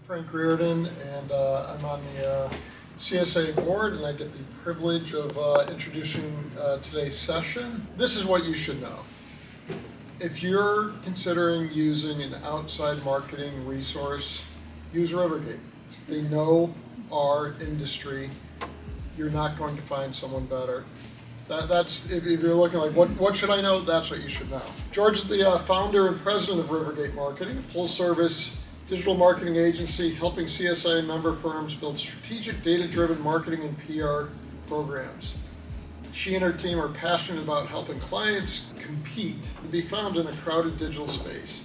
Frank Reardon, and I'm on the CSIA board, and I get the privilege of introducing today's session. This is what you should know. If you're considering using an outside marketing resource, use Rivergate. They know our industry. You're not going to find someone better. That's if you're looking like, what should I know? That's what you should know. George is the founder and president of Rivergate Marketing, a full-service digital marketing agency helping CSIA member firms build strategic, data-driven marketing and PR programs. She and her team are passionate about helping clients compete and be found in a crowded digital space.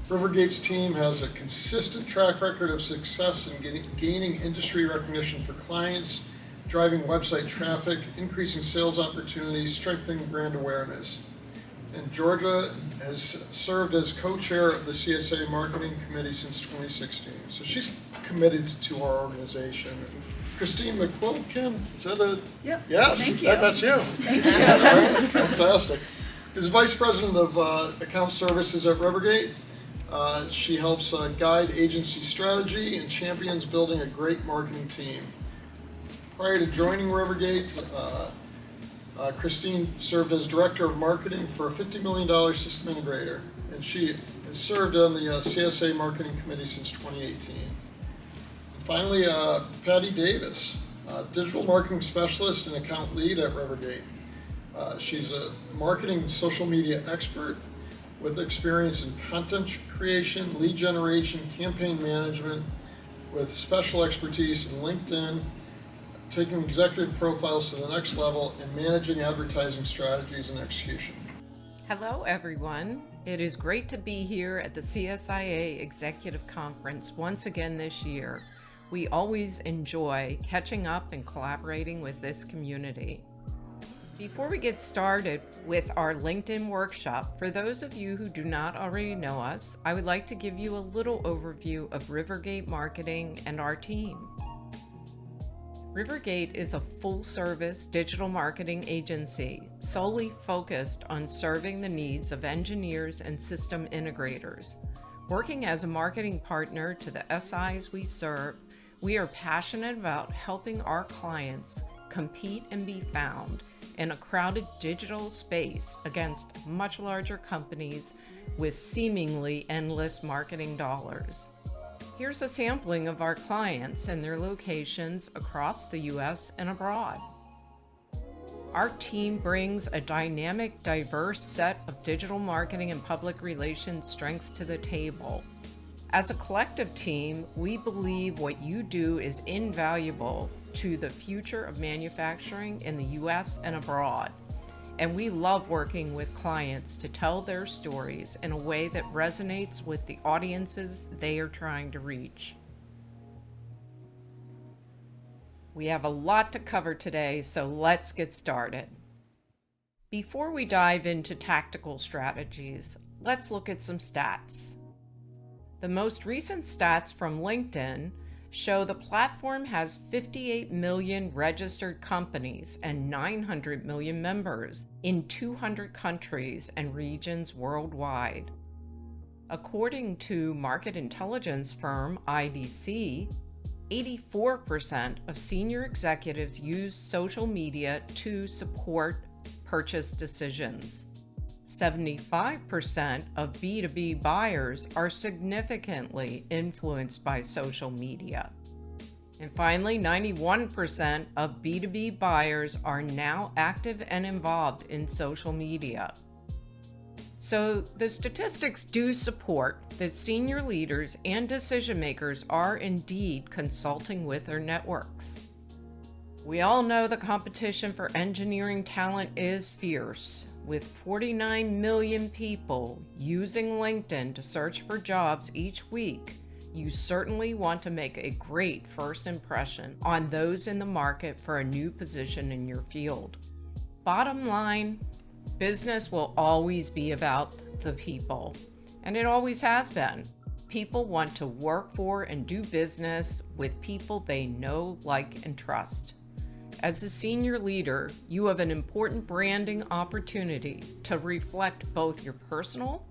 Rivergate's team has a consistent track record of success in gaining industry recognition for clients, driving website traffic, increasing sales opportunities, strengthening brand awareness. And Georgia has served as co-chair of the CSA Marketing Committee since 2016. So she's committed to our organization. Christine McQuilkin, is that a? Yep. Yes, Thank you. That's you. Thank you. Right, fantastic. Is Vice President of Account Services at Rivergate. She helps guide agency strategy and champions building a great marketing team. Prior to joining Rivergate, Christine served as Director of Marketing for a $50 million system integrator, and she has served on the CSA Marketing Committee since 2018. And finally, Patty Davis, Digital Marketing Specialist and Account Lead at Rivergate. She's a marketing and social media expert with experience in content creation, lead generation, campaign management, with special expertise in LinkedIn, taking executive profiles to the next level, and managing advertising strategies and execution. Hello, everyone. It is great to be here at the CSIA Executive Conference once again this year. We always enjoy catching up and collaborating with this community. Before we get started with our LinkedIn workshop, for those of you who do not already know us, I would like to give you a little overview of Rivergate Marketing and our team. Rivergate is a full-service digital marketing agency solely focused on serving the needs of engineers and system integrators. Working as a marketing partner to the SIs we serve, we are passionate about helping our clients compete and be found in a crowded digital space against much larger companies with seemingly endless marketing dollars. Here's a sampling of our clients and their locations across the U.S. and abroad. Our team brings a dynamic, diverse set of digital marketing and public relations strengths to the table. As a collective team, we believe what you do is invaluable to the future of manufacturing in the U.S. and abroad. And we love working with clients to tell their stories in a way that resonates with the audiences they are trying to reach. We have a lot to cover today, so let's get started. Before we dive into tactical strategies, let's look at some stats. The most recent stats from LinkedIn show the platform has 58 million registered companies and 900 million members in 200 countries and regions worldwide. According to market intelligence firm IDC, 84% of senior executives use social media to support purchase decisions. 75% of B2B buyers are significantly influenced by social media. And finally, 91% of B2B buyers are now active and involved in social media. So the statistics do support that senior leaders and decision makers are indeed consulting with their networks. We all know the competition for engineering talent is fierce. With 49 million people using LinkedIn to search for jobs each week, you certainly want to make a great first impression on those in the market for a new position in your field. Bottom line, business will always be about the people, and it always has been. People want to work for and do business with people they know, like, and trust. As a senior leader, you have an important branding opportunity to reflect both your personal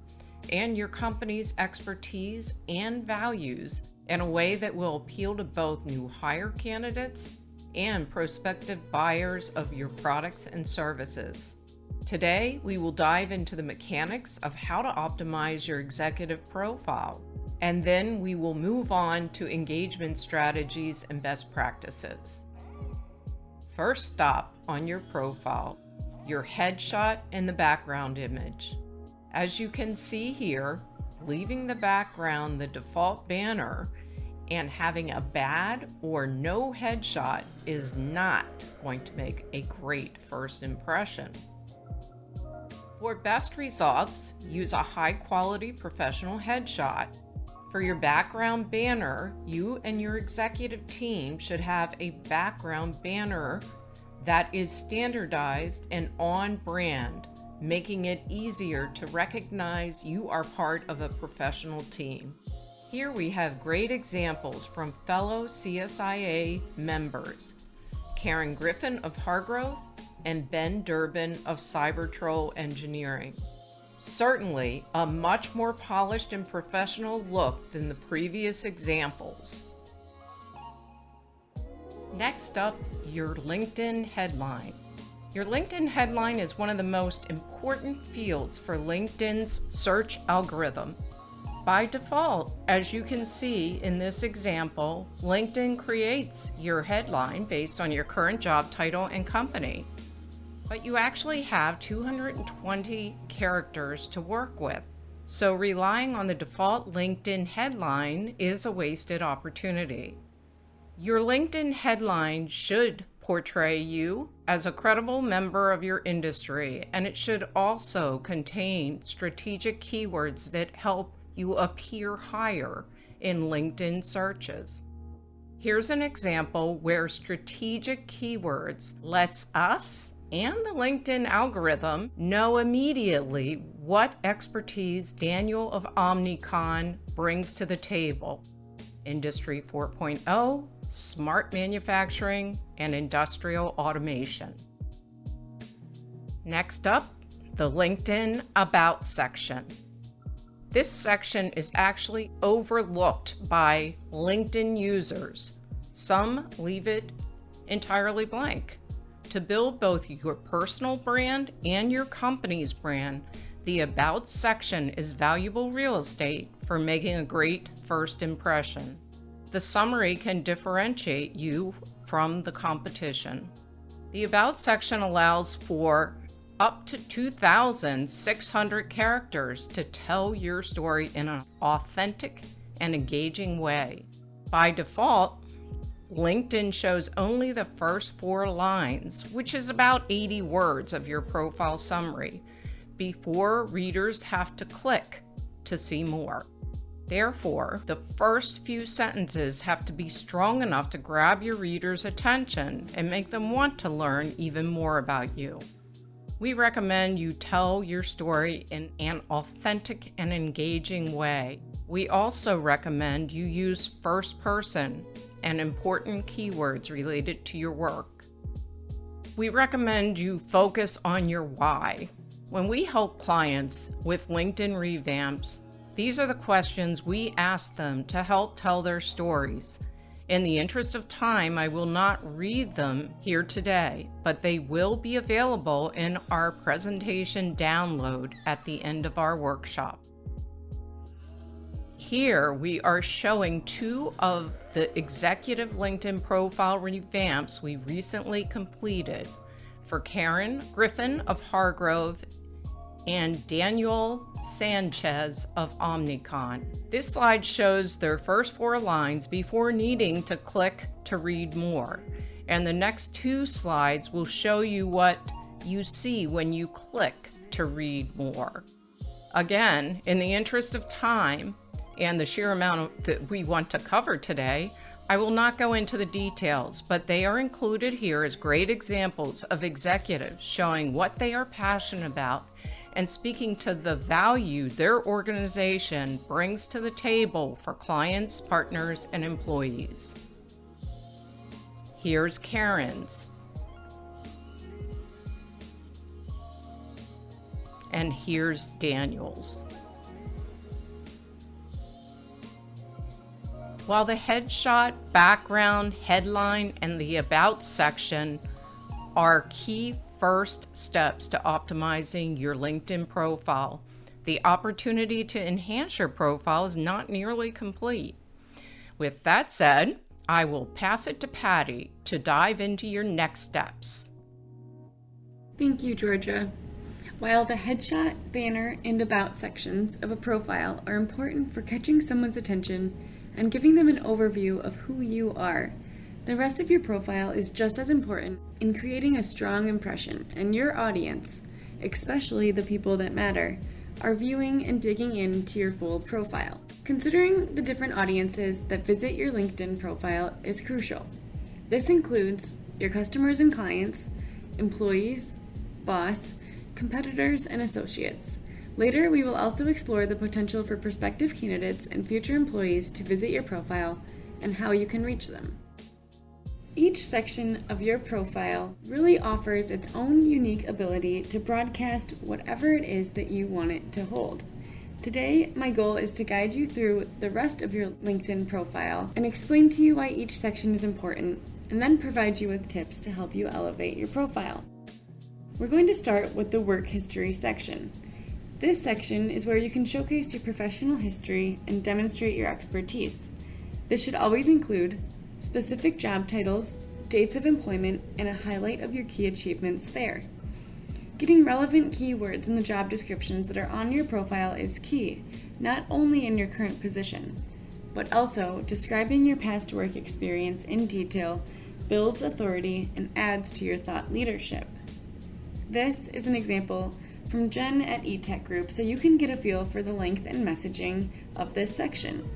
and your company's expertise and values in a way that will appeal to both new hire candidates and prospective buyers of your products and services. Today, we will dive into the mechanics of how to optimize your executive profile, and then we will move on to engagement strategies and best practices. First stop on your profile, your headshot and the background image. As you can see here, leaving the background the default banner and having a bad or no headshot is not going to make a great first impression. For best results, use a high-quality professional headshot. For your background banner, you and your executive team should have a background banner that is standardized and on brand, making it easier to recognize you are part of a professional team. Here we have great examples from fellow CSIA members, Karen Griffin of Hargrove and Ben Durbin of Cybertroll Engineering. Certainly a much more polished and professional look than the previous examples. Next up, your LinkedIn headline. Your LinkedIn headline is one of the most important fields for LinkedIn's search algorithm. By default, as you can see in this example, LinkedIn creates your headline based on your current job title and company. But you actually have 220 characters to work with, so relying on the default LinkedIn headline is a wasted opportunity. Your LinkedIn headline should portray you as a credible member of your industry, and it should also contain strategic keywords that help you appear higher in LinkedIn searches. Here's an example where strategic keywords lets us and the LinkedIn algorithm know immediately what expertise Daniel of Omnicon brings to the table. Industry 4.0, smart manufacturing, and industrial automation. Next up, the LinkedIn About section. This section is actually overlooked by LinkedIn users. Some leave it entirely blank. To build both your personal brand and your company's brand, the About section is valuable real estate for making a great first impression. The summary can differentiate you from the competition. The About section allows for up to 2,600 characters to tell your story in an authentic and engaging way. By default, LinkedIn shows only the first 4 lines, which is about 80 words of your profile summary, before readers have to click to see more. Therefore, the first few sentences have to be strong enough to grab your readers' attention and make them want to learn even more about you. We recommend you tell your story in an authentic and engaging way. We also recommend you use first person and important keywords related to your work. We recommend you focus on your why. When we help clients with LinkedIn revamps, these are the questions we ask them to help tell their stories. In the interest of time, I will not read them here today, but they will be available in our presentation download at the end of our workshop. Here we are showing 2 of the executive LinkedIn profile revamps we recently completed for Karen Griffin of Hargrove and Daniel Sanchez of Omnicon. This slide shows their first 4 lines before needing to click to read more, and the next 2 slides will show you what you see when you click to read more. Again, in the interest of time and the sheer amount that we want to cover today, I will not go into the details, but they are included here as great examples of executives showing what they are passionate about and speaking to the value their organization brings to the table for clients, partners, and employees. Here's Karen's. And here's Daniel's. While the headshot, background, headline, and the About section are key first steps to optimizing your LinkedIn profile, the opportunity to enhance your profile is not nearly complete. With that said, I will pass it to Patty to dive into your next steps. Thank you, Georgia. While the headshot, banner, and about sections of a profile are important for catching someone's attention and giving them an overview of who you are, the rest of your profile is just as important in creating a strong impression, and your audience, especially the people that matter, are viewing and digging into your full profile. Considering the different audiences that visit your LinkedIn profile is crucial. This includes your customers and clients, employees, boss, competitors, and associates. Later, we will also explore the potential for prospective candidates and future employees to visit your profile and how you can reach them. Each section of your profile really offers its own unique ability to broadcast whatever it is that you want it to hold. Today, my goal is to guide you through the rest of your LinkedIn profile and explain to you why each section is important, and then provide you with tips to help you elevate your profile. We're going to start with the work history section. This section is where you can showcase your professional history and demonstrate your expertise. This should always include specific job titles, dates of employment, and a highlight of your key achievements there. Getting relevant keywords in the job descriptions that are on your profile is key, not only in your current position, but also describing your past work experience in detail builds authority and adds to your thought leadership. This is an example from Jen at eTech Group, so you can get a feel for the length and messaging of this section.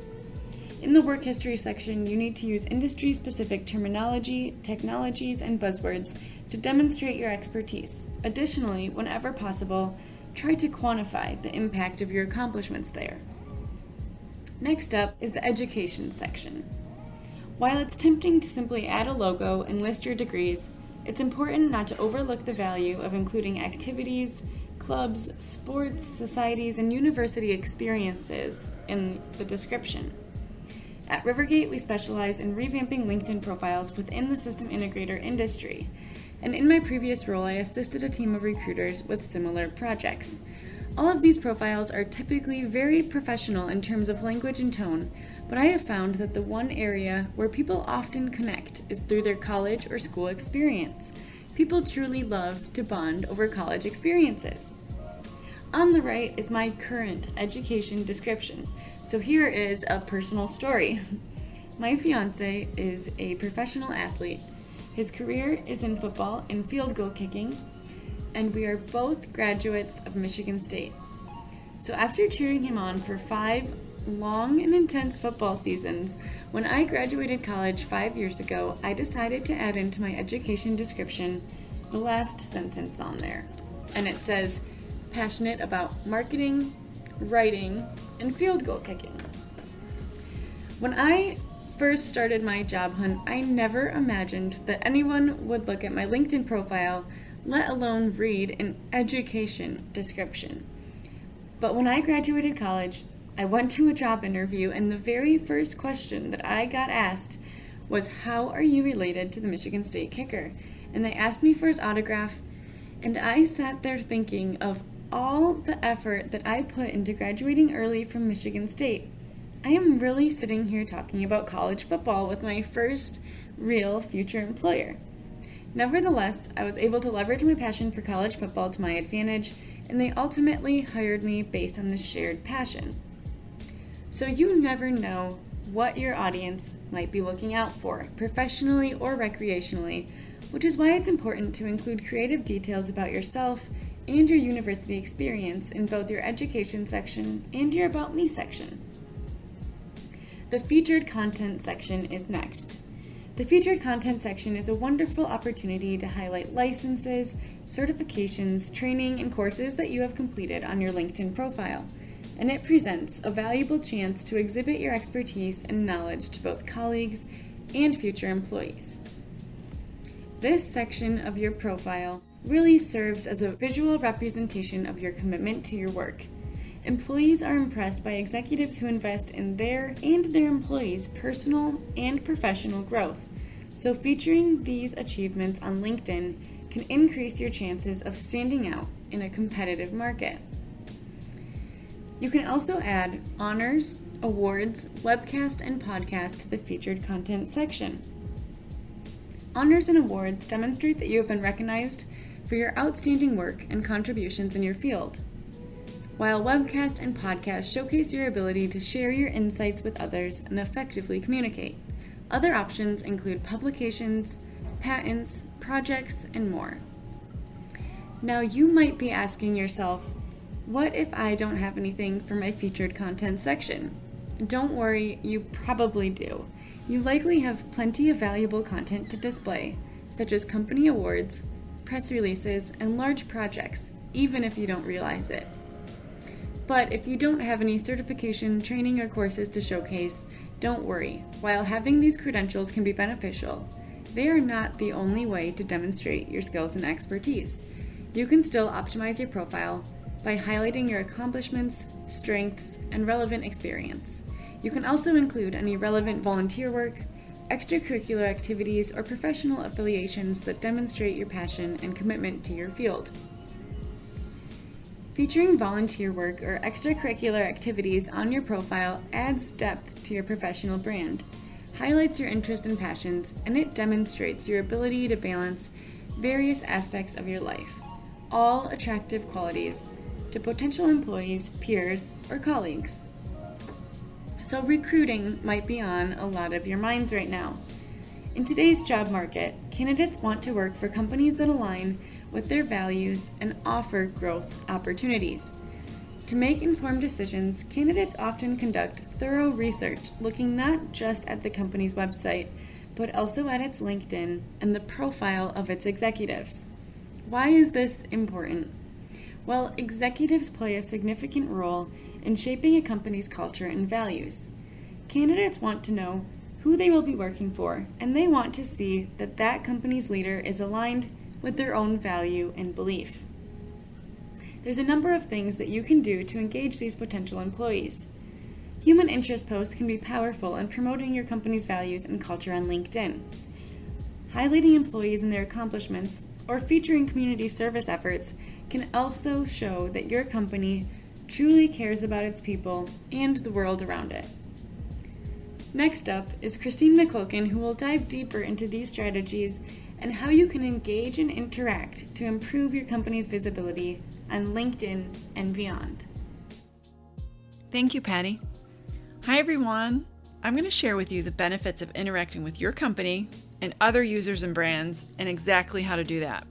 In the work history section, you need to use industry-specific terminology, technologies, and buzzwords to demonstrate your expertise. Additionally, whenever possible, try to quantify the impact of your accomplishments there. Next up is the education section. While it's tempting to simply add a logo and list your degrees, it's important not to overlook the value of including activities, clubs, sports, societies, and university experiences in the description. At Rivergate, we specialize in revamping LinkedIn profiles within the system integrator industry, and in my previous role, I assisted a team of recruiters with similar projects. All of these profiles are typically very professional in terms of language and tone, but I have found that the one area where people often connect is through their college or school experience. People truly love to bond over college experiences. On the right is my current education description. So here is a personal story. My fiance is a professional athlete. His career is in football and field goal kicking, and we are both graduates of Michigan State. So after cheering him on for 5 long and intense football seasons, when I graduated college 5 years ago, I decided to add into my education description the last sentence on there. And it says, passionate about marketing, writing, and field goal kicking. When I first started my job hunt, I never imagined that anyone would look at my LinkedIn profile, let alone read an education description. But when I graduated college, I went to a job interview, and the very first question that I got asked was, how are you related to the Michigan State kicker? And they asked me for his autograph, and I sat there thinking of all the effort that I put into graduating early from Michigan State. I am really sitting here talking about college football with my first real future employer. Nevertheless, I was able to leverage my passion for college football to my advantage, and they ultimately hired me based on this shared passion. So you never know what your audience might be looking out for, professionally or recreationally, which is why it's important to include creative details about yourself and your university experience in both your education section and your About Me section. The featured content section is next. The featured content section is a wonderful opportunity to highlight licenses, certifications, training, and courses that you have completed on your LinkedIn profile, and it presents a valuable chance to exhibit your expertise and knowledge to both colleagues and future employees. This section of your profile really serves as a visual representation of your commitment to your work. Employees are impressed by executives who invest in their and their employees' personal and professional growth. So featuring these achievements on LinkedIn can increase your chances of standing out in a competitive market. You can also add honors, awards, webcast, and podcast to the featured content section. Honors and awards demonstrate that you have been recognized for your outstanding work and contributions in your field, while webcast and podcast showcase your ability to share your insights with others and effectively communicate. Other options include publications, patents, projects, and more. Now you might be asking yourself, what if I don't have anything for my featured content section? Don't worry, you probably do. You likely have plenty of valuable content to display, such as company awards, press releases, and large projects, even if you don't realize it. But if you don't have any certification, training, or courses to showcase, don't worry. While having these credentials can be beneficial, they are not the only way to demonstrate your skills and expertise. You can still optimize your profile by highlighting your accomplishments, strengths, and relevant experience. You can also include any relevant volunteer work, extracurricular activities, or professional affiliations that demonstrate your passion and commitment to your field. Featuring volunteer work or extracurricular activities on your profile adds depth to your professional brand, highlights your interest and passions, and it demonstrates your ability to balance various aspects of your life, all attractive qualities to potential employees, peers, or colleagues. So recruiting might be on a lot of your minds right now. In today's job market, candidates want to work for companies that align with their values and offer growth opportunities. To make informed decisions, candidates often conduct thorough research, looking not just at the company's website, but also at its LinkedIn and the profile of its executives. Why is this important? Well, executives play a significant role in shaping a company's culture and values. Candidates want to know who they will be working for, and they want to see that that company's leader is aligned with their own value and belief. There's a number of things that you can do to engage these potential employees. Human interest posts can be powerful in promoting your company's values and culture on LinkedIn. Highlighting employees and their accomplishments or featuring community service efforts can also show that your company truly cares about its people and the world around it. Next up is Christine McQuilkin, who will dive deeper into these strategies and how you can engage and interact to improve your company's visibility on LinkedIn and beyond. Thank you, Patty. Hi, everyone. I'm going to share with you the benefits of interacting with your company and other users and brands and exactly how to do that.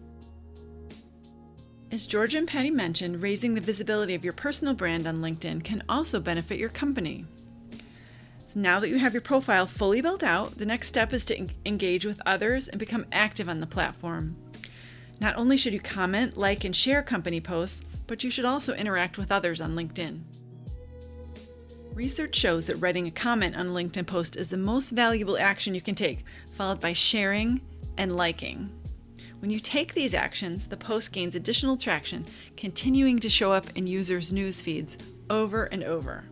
As Georgia and Patty mentioned, raising the visibility of your personal brand on LinkedIn can also benefit your company. So now that you have your profile fully built out, the next step is to engage with others and become active on the platform. Not only should you comment, like, and share company posts, but you should also interact with others on LinkedIn. Research shows that writing a comment on a LinkedIn post is the most valuable action you can take, followed by sharing and liking. When you take these actions, the post gains additional traction, continuing to show up in users' news feeds over and over.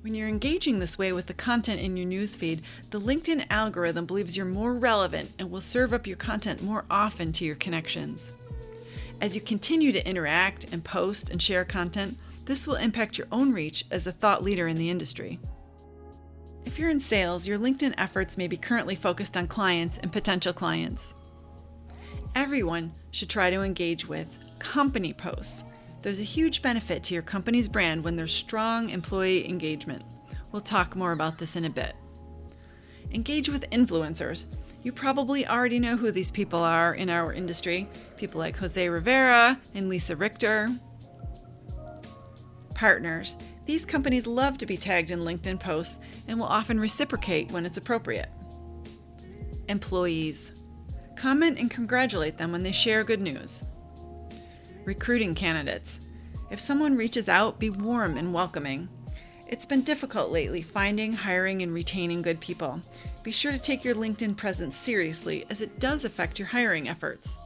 When you're engaging this way with the content in your newsfeed, the LinkedIn algorithm believes you're more relevant and will serve up your content more often to your connections. As you continue to interact and post and share content, this will impact your own reach as a thought leader in the industry. If you're in sales, your LinkedIn efforts may be currently focused on clients and potential clients. Everyone should try to engage with company posts. There's a huge benefit to your company's brand when there's strong employee engagement. We'll talk more about this in a bit. Engage with influencers. You probably already know who these people are in our industry. People like Jose Rivera and Lisa Richter. Partners. These companies love to be tagged in LinkedIn posts and will often reciprocate when it's appropriate. Employees. Comment and congratulate them when they share good news. Recruiting candidates. If someone reaches out, be warm and welcoming. It's been difficult lately finding, hiring, and retaining good people. Be sure to take your LinkedIn presence seriously as it does affect your hiring efforts.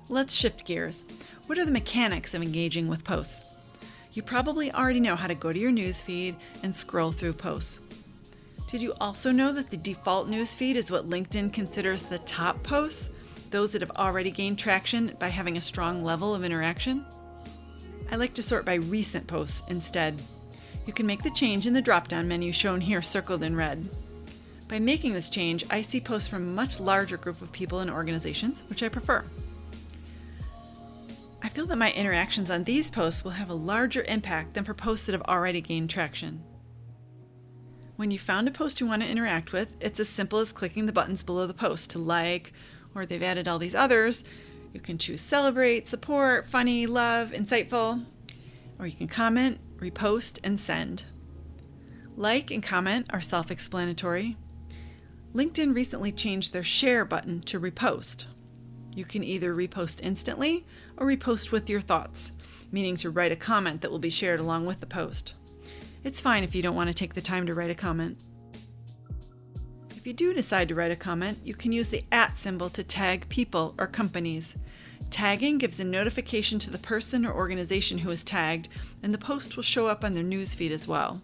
Let's shift gears. What are the mechanics of engaging with posts? You probably already know how to go to your newsfeed and scroll through posts. Did you also know that the default newsfeed is what LinkedIn considers the top posts, those that have already gained traction by having a strong level of interaction? I like to sort by recent posts instead. You can make the change in the drop-down menu shown here circled in red. By making this change, I see posts from a much larger group of people and organizations, which I prefer. I feel that my interactions on these posts will have a larger impact than for posts that have already gained traction. When you found a post you want to interact with, it's as simple as clicking the buttons below the post to like, or they've added all these others. You can choose celebrate, support, funny, love, insightful, or you can comment, repost, and send. Like and comment are self-explanatory. LinkedIn recently changed their share button to repost. You can either repost instantly or repost with your thoughts, meaning to write a comment that will be shared along with the post. It's fine if you don't want to take the time to write a comment. If you do decide to write a comment, you can use the @ symbol to tag people or companies. Tagging gives a notification to the person or organization who is tagged, and the post will show up on their newsfeed as well.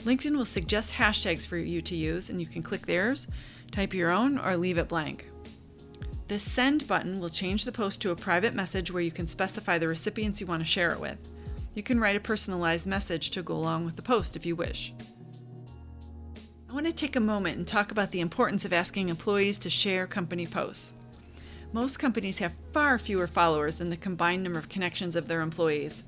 LinkedIn will suggest hashtags for you to use, and you can click theirs, type your own, or leave it blank. The send button will change the post to a private message where you can specify the recipients you want to share it with. You can write a personalized message to go along with the post if you wish. I want to take a moment and talk about the importance of asking employees to share company posts. Most companies have far fewer followers than the combined number of connections of their employees.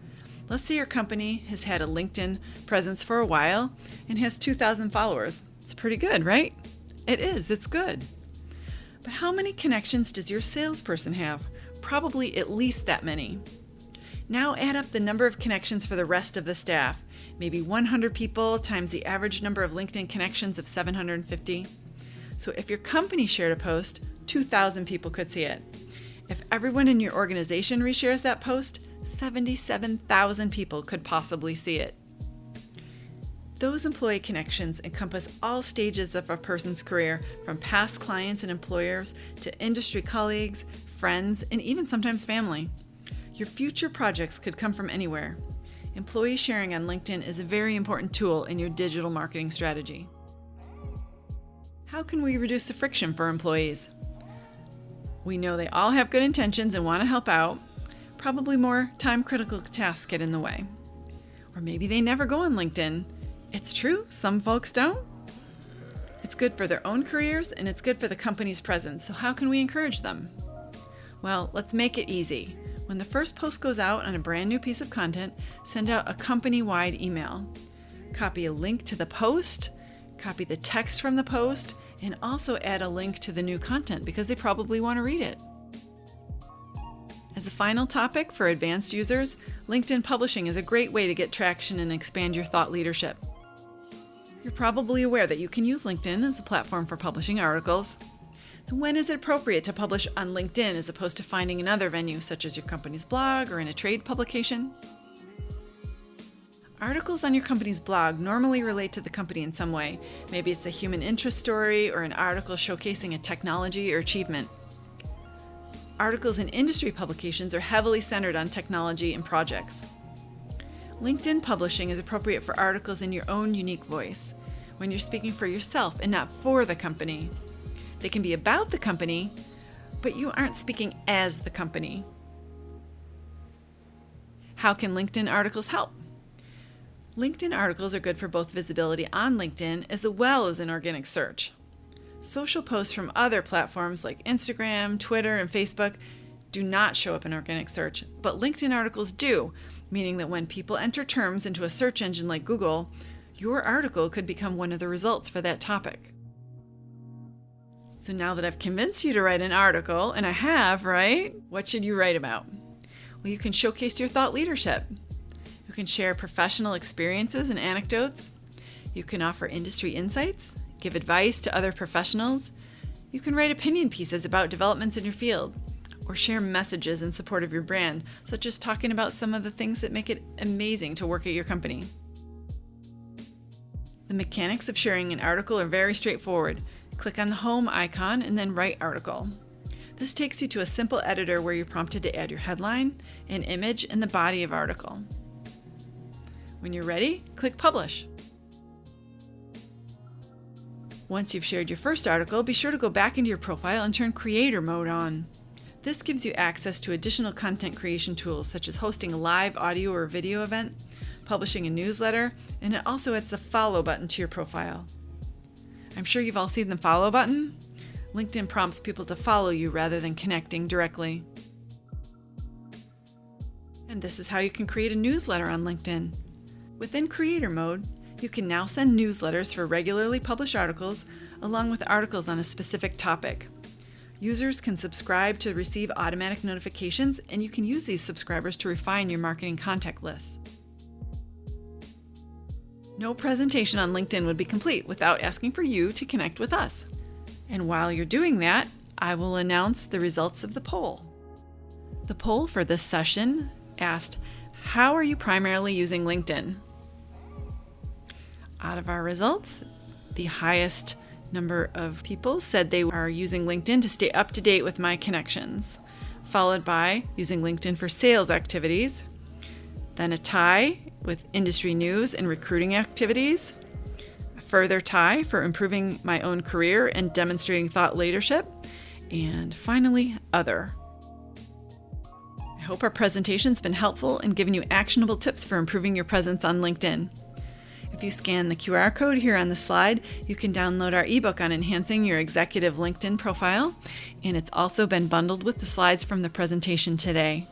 Let's say your company has had a LinkedIn presence for a while and has 2,000 followers. It's pretty good, right? It is, it's good. But how many connections does your salesperson have? Probably at least that many. Now add up the number of connections for the rest of the staff. Maybe 100 people times the average number of LinkedIn connections of 750. So if your company shared a post, 2,000 people could see it. If everyone in your organization reshares that post, 77,000 people could possibly see it. Those employee connections encompass all stages of a person's career, from past clients and employers to industry colleagues, friends, and even sometimes family. Your future projects could come from anywhere. Employee sharing on LinkedIn is a very important tool in your digital marketing strategy. How can we reduce the friction for employees? We know they all have good intentions and want to help out. Probably more time-critical tasks get in the way. Or maybe they never go on LinkedIn. It's true, some folks don't. It's good for their own careers and it's good for the company's presence, so how can we encourage them? Well, let's make it easy. When the first post goes out on a brand new piece of content, send out a company-wide email. Copy a link to the post, copy the text from the post, and also add a link to the new content because they probably want to read it. As a final topic for advanced users, LinkedIn publishing is a great way to get traction and expand your thought leadership. You're probably aware that you can use LinkedIn as a platform for publishing articles. So when is it appropriate to publish on LinkedIn as opposed to finding another venue such as your company's blog or in a trade publication? Articles on your company's blog normally relate to the company in some way. Maybe it's a human interest story or an article showcasing a technology or achievement. Articles in industry publications are heavily centered on technology and projects. LinkedIn publishing is appropriate for articles in your own unique voice, when you're speaking for yourself and not for the company. They can be about the company, but you aren't speaking as the company. How can LinkedIn articles help? LinkedIn articles are good for both visibility on LinkedIn as well as in organic search. Social posts from other platforms like Instagram, Twitter, and Facebook do not show up in organic search, but LinkedIn articles do, meaning that when people enter terms into a search engine like Google, your article could become one of the results for that topic. So now that I've convinced you to write an article, and I have, right? What should you write about? Well, you can showcase your thought leadership. You can share professional experiences and anecdotes. You can offer industry insights, give advice to other professionals. You can write opinion pieces about developments in your field, or share messages in support of your brand, such as talking about some of the things that make it amazing to work at your company. The mechanics of sharing an article are very straightforward. Click on the home icon and then write article. This takes you to a simple editor where you're prompted to add your headline, an image, and the body of article. When you're ready, click Publish. Once you've shared your first article, be sure to go back into your profile and turn Creator Mode on. This gives you access to additional content creation tools such as hosting a live audio or video event, publishing a newsletter, and it also adds the follow button to your profile. I'm sure you've all seen the follow button. LinkedIn prompts people to follow you rather than connecting directly. And this is how you can create a newsletter on LinkedIn. Within Creator Mode, you can now send newsletters for regularly published articles along with articles on a specific topic. Users can subscribe to receive automatic notifications, and you can use these subscribers to refine your marketing contact list. No presentation on LinkedIn would be complete without asking for you to connect with us. And while you're doing that, I will announce the results of the poll. The poll for this session asked, how are you primarily using LinkedIn? Out of our results, the highest number of people said they are using LinkedIn to stay up to date with my connections, followed by using LinkedIn for sales activities, then a tie with industry news and recruiting activities, a further tie for improving my own career and demonstrating thought leadership, and finally, other. I hope our presentation's been helpful and given you actionable tips for improving your presence on LinkedIn. If you scan the QR code here on the slide, you can download our ebook on enhancing your executive LinkedIn profile, and it's also been bundled with the slides from the presentation today.